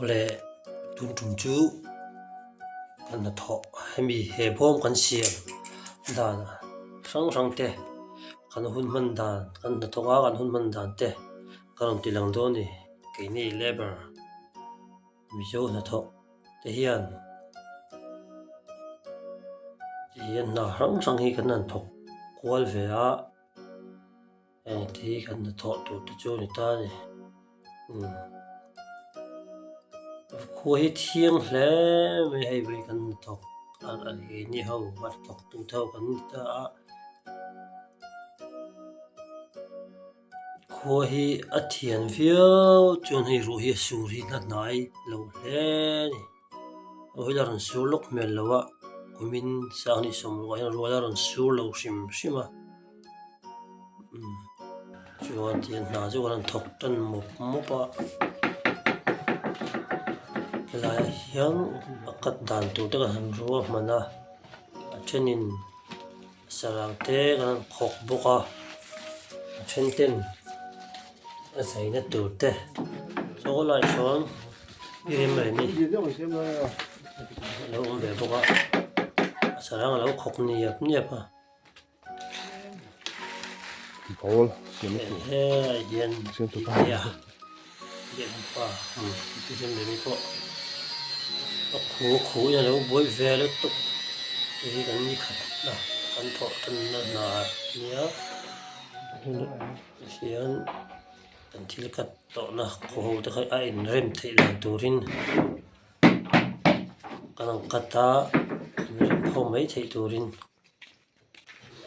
ole tun tum chu kan na tho hemi he bom kan siam dan sang te kan hun man dan kan na thoga kan hun man dan te kan tilang do ni ke ni labor mi jo na tho te hian na sang hi kan nan thok kwal ve a thì kan na tho tu te chu ni ta ni khu hi thiêng hle me hei ve kan thok an he ni ho wat thok tu thau kan ta khu hi a thian viau chun hi ru hi sur hi na nai lo hle ni oi la ran sur lok mel lawa kumin sa ni som wa ro la ran sur lo shima chuan tian na chu ran thok tan mo pa la hian akat dan tu te kan ro mana chenin sarang te kan khok boka chen ten a sai na tu te so lai son irim mai ni lo om ve boka sarang lo khok ni yap a Paul, he yen siento ya yen pa ti sem de mi ko khu ya lo boi ve lo tu hi kan ni khat na kan tho tan na nia hian kan thil kat to na khu te khai a in rem thei la turin kan kata rem kho mai thei turin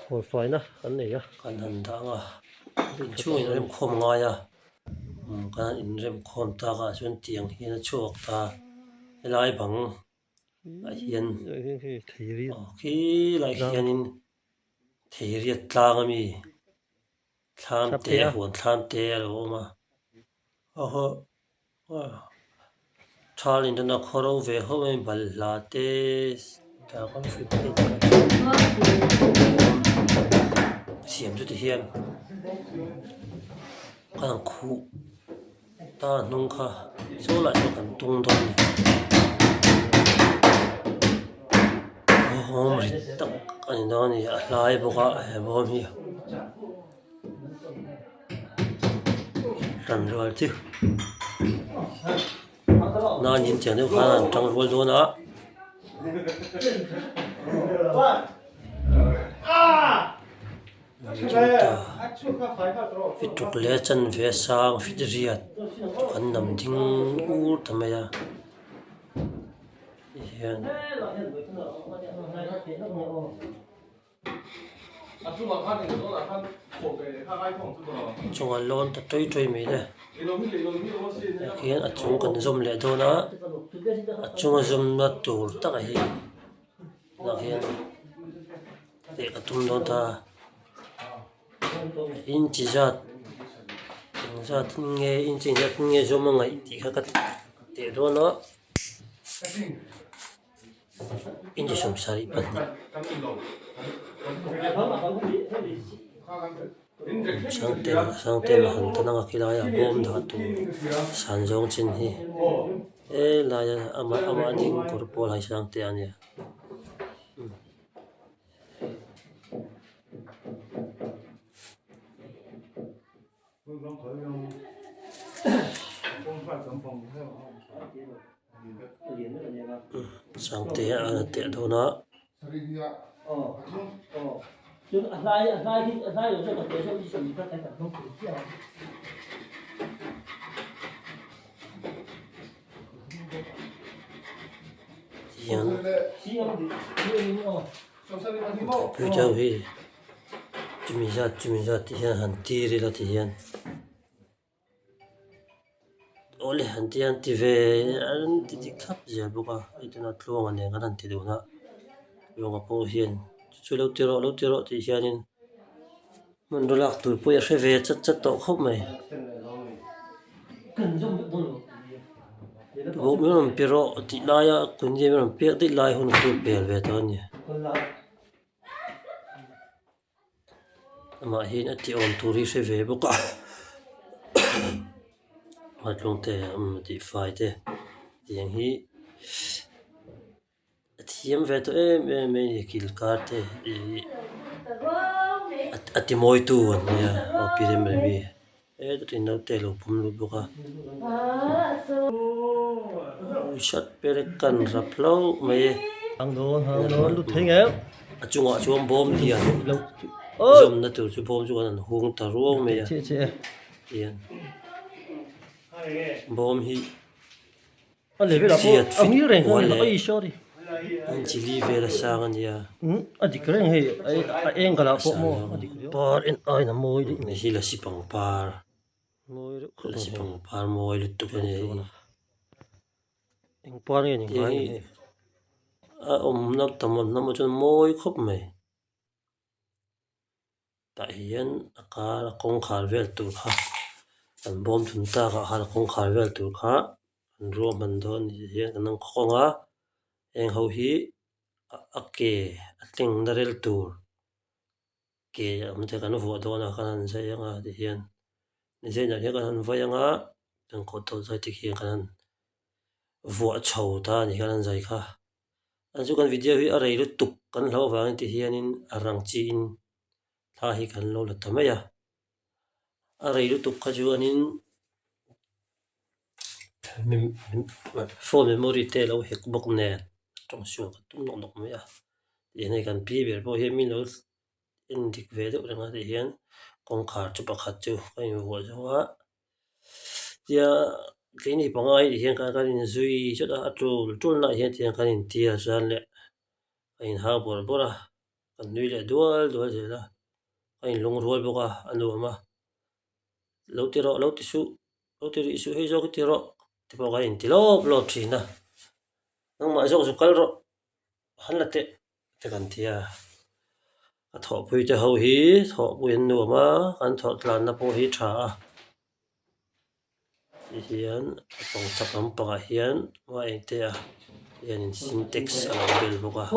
hoi fai na kan nei ya kan han da nga in chu in rem khom nga ya kan in rem khom ta ga chun tiang hi na chuak ta lai bang a hian Theory. khi lai hian in theory tlang ami thlan te huan thlan te lo ma ho thalin na khoro ve ho mai bal la te ta kan fi siam chu ti hian kan khu ta nung kha so la so kan tung don ni hom ri tak ani no ni a lai boka he bom hi ran rol chi na nhìn chàng nếu khá trong rol do na fit trục lẽ chân về sang fit riat kan nam ding u tamaya hian chung alon ta troi mai le hian a chung kan zom le do na a chung zom na tur tak hi na hian te ka tum don ta in chi zat nge in chi zat nge zom ngai ti kha ka te do na in chi som sari pan sang ten han tananga kilaya bom da tu san jong chin hi la ya ama ding korpol hai sang te ania sang te ana te do na chúng lại rồi cho cái số đi xử lý các cái không phải kia hian pu chau hi chumi za ti hian han ti ri la ti hian ole han ti ve an ti khap zel boka ituna tlong ane kan ti do na yonga po hian chu lo tiro ti hianin man rolak tur pu ya hre chat to khop mai cần dùng được đâu bo mi ron piro ti la ya kun je mi ron pe ti lai hun tu pel ve to ni còn lại ama hin ati on turi hre ve boka mặt long te ti fai te tiang hi thiam ve to em kil kar te ati moi tu an ya o pirem re mi rin no te lo pum lu boka shat pere kan raplo mai hàng đồ lúc thấy nghe achunga chuam bom hian lâu ơi zom na tur chu bom chu kan hung ta ruang mai chị hian bom hi anh lấy về là Chiết ông phít nghĩ rằng quá không lẹ. là ai sorry an chili ve la sang an ya anh chỉ cái này anh cái là bộ mò anh chỉ cái par en ai na moi di hi la sipang par mồi đó la sipang par moi lu tu ne anh qua này anh hi a nap tam nam chon moi khop mai ta hian aka kong khar vel tur kha an bom thun ta ka hal kong khar vel tur kha an ro man do ni hian kan khonga eng ho hi ake atling darel tur ke amte kan vo do na kan se yanga ti hian ni se na kan vo yanga kan ko to sai ti hian kan vo chho ta ni kan zai kha an chu kan video hi a rei lu tuk kan hlo wang ti hian in arang chi in tha hi kan lo la tamaya a rei lu tuk kha chu anin phone memory te lo hek bok ne trong shu ka tum nok nok maya ye nei kan pi ber bo he mi lo in dik ve de ranga ti hian kong khar chu pakhat chu kai wo zawa ya cái này bằng ai thì hiện cái này duy cho đã trul lại hiện thì cái này tia ra lệ cái hao bor à cái nuôi lệ đuôi gì đó cái lông ruồi bốc à anh đồ mà lâu ti su hay cái tiro thì bảo cái này lốp chỉ na nhưng mà rồi cái rồi hắn là te cái tia thọ bùi te hậu hí thọ bùi anh đồ mà anh thọ làm nó bùi hí trà hian pang chakam panga hian wa ente a hian in syntax ala bel boka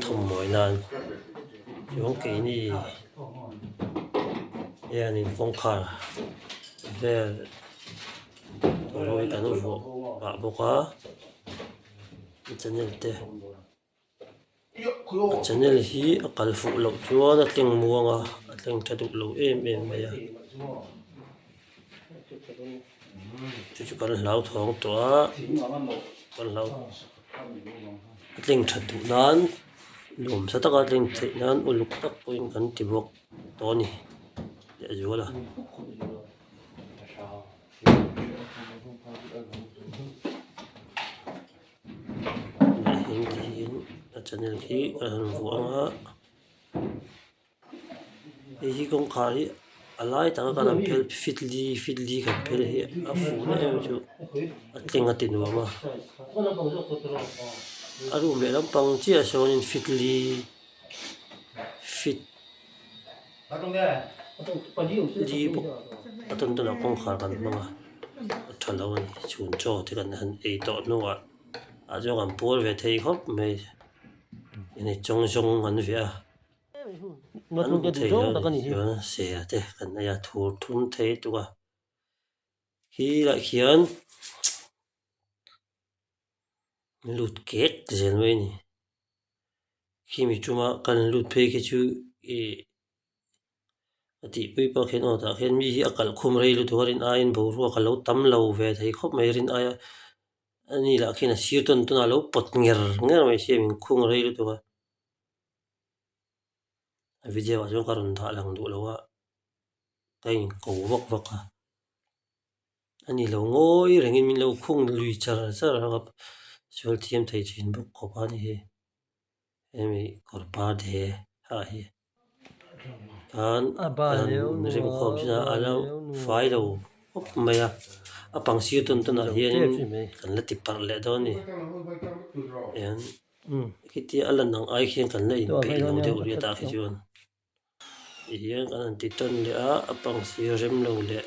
thom moi nan yong ke ni hian in kong khar vel roi kan vo ba boka channel te channel hi akal fu lo chuan a tleng muanga a tleng thadu lo em mai a chú con lão thong tua con lão linh thật tụ nan lùm sa ta linh thị nan uluk tak poin kan tibok to ni ya juala hin channel hi an vuanga hi kong khari alai ta ka nam pel fitli ka pel hi a fu na em chu atling atin wa ma aru me lam pang chi a shon in fitli fit li bo aton to na kong khar kan ma thalo ni chun cho te kan han e to no wa a jo kan por ve thei khop me ini chong an ve a nó không cái gì đó cái gì đó xe thế cái này là thun thế tụi à khi lại khiến lụt kết gì vậy nhỉ khi mình chúng cần lụt phê cái chú thì bây giờ khi nó đã khi mình akal khum rei lụt horin ain bầu ruột kalau tam lâu về thấy khóc mấy rin ai anh là khi nào siêu tuần tuần lâu bật nghe mấy xe mình khum rei lụt à video ajo karon tha lang du lawa kai ko wak ani lo ngoi rengin min lo khung lui char ngap sol thiam thei chin bu ko pa ni he emi kor pa de ha hi kan rim khom china ala fai lo op maya apang siu tun tun a hian kan la ti par le do ni en kiti ala nang ai khian kan la in pe lo de uri ta khi chuan hian kan ti ton le a apang si rem lo le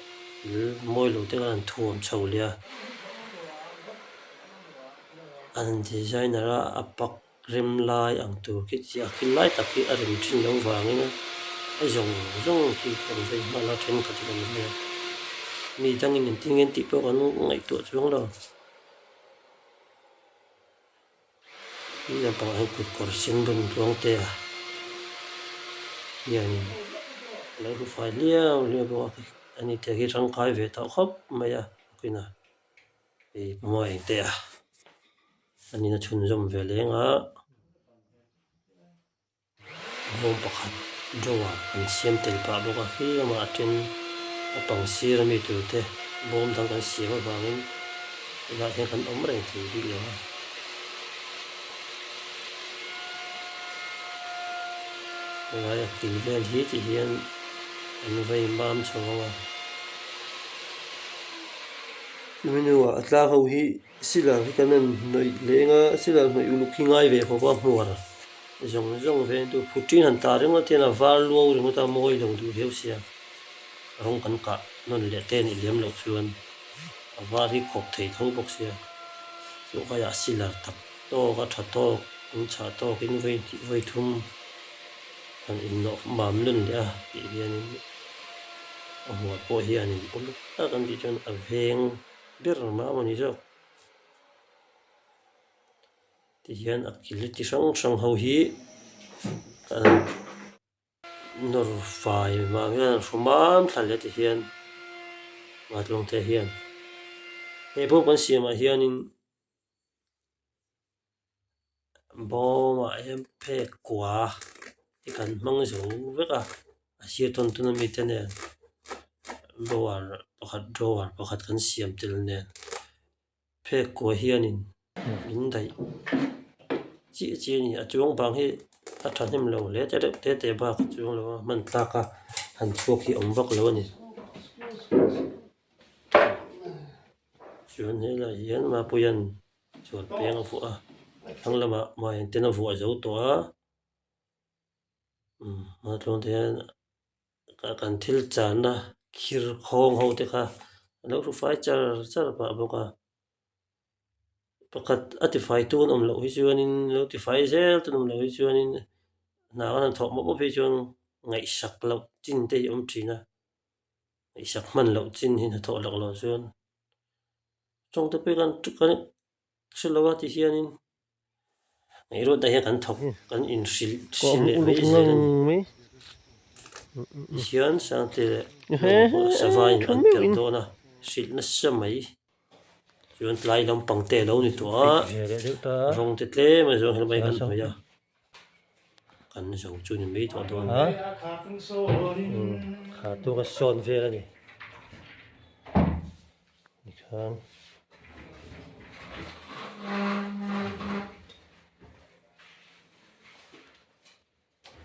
moi lo te kan thuam chho le an designer a apak rem lai ang tu ki chia ki lai tak ki a rem thin lo wangin a zong ki kan ve ma la then ka ti kan ve mi tăng in tiếng in tị bốc ăn ngày tuổi xuống đâu bây giờ bảo anh cột cột xin bên xuống tè giờ lấy cái phải liêu bảo anh ấy thấy cái răng cái về tao khóc mà ya cái nào thì mua anh tè anh ấy nó chun zoom về lấy ngã hôm bạc rồi anh xem tel pa bốc khi mà trên bằng xì mi tu te bom thằng cái xì mà vàng là hiện khăn ống rồi thì đi rồi là kinh về hết thì hiện anh vay mam cho mà mình nói là hầu hi xí là cái nên nơi lấy ngã xí là nơi lúc khi ngay về họ bảo mua rồi giống về tu phụ trinh hắn ta rồi mà tiền là vào luôn rồi mà ta mua đồng tu hiểu xí rong kan ka non le te ni lem lo chuan avari khop thei tho bok sia so ka ya sila tak to ka tha to in cha to kin ve thum an in no mam lun ya ti hian a huat po hian in ul ta kan ti chon a veng ber ma mani zo ti hian a kiliti sang ho hi kan nor fai ma ngan rumam thale ti hian ngat long te hian he bo kan siam a hian in bo ma em phe kwa ti kan mang zo veka a sia ton tun mi te ne lower pakhat drawer pakhat kan siam tel ne phe kwa hian in dai chi ni a chuang bang hi a thanim lo le te ba chuang lo man tla ka han chuak hi om vak lo ni chuan he la hian ma puyan chuan peng a fu a thang lama ma en ten a fu a zo to a ma tlon te ka kan thil chan na khir khong ho te kha lo ru fai char pa boka pakhat atifai tu om lo hi chuanin lo ti fai zel tu om lo hi chuanin na an thok mo phi chuan ngai sak lo chin te om thina ngai sak man lo chin hin tho lak lo chuan trong te pe kan silawa ti hianin ngai ro da he kan thok kan in sil le mai mấy hian sang te savai an per do na sil na samai chuan tlai lam pang te lo ni to a rong te tle ma zo hel mai kan hoya kan zo chu ni mai to do hả khá tôi cái son về rồi nhỉ khang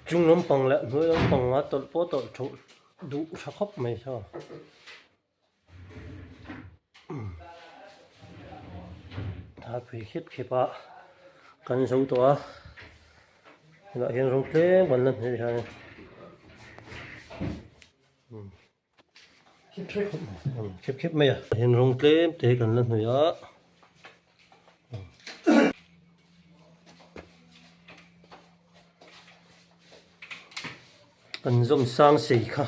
chung lắm bằng lẹ nuôi lắm bằng á tụt bố tụt trụ đủ sao khóc mày sao thà phải khít khít bạ cần sâu to lại hiện rong thế bận lên thế này khép mày à hiện rong thế thế cần lên rồi á cần zoom sang xì kha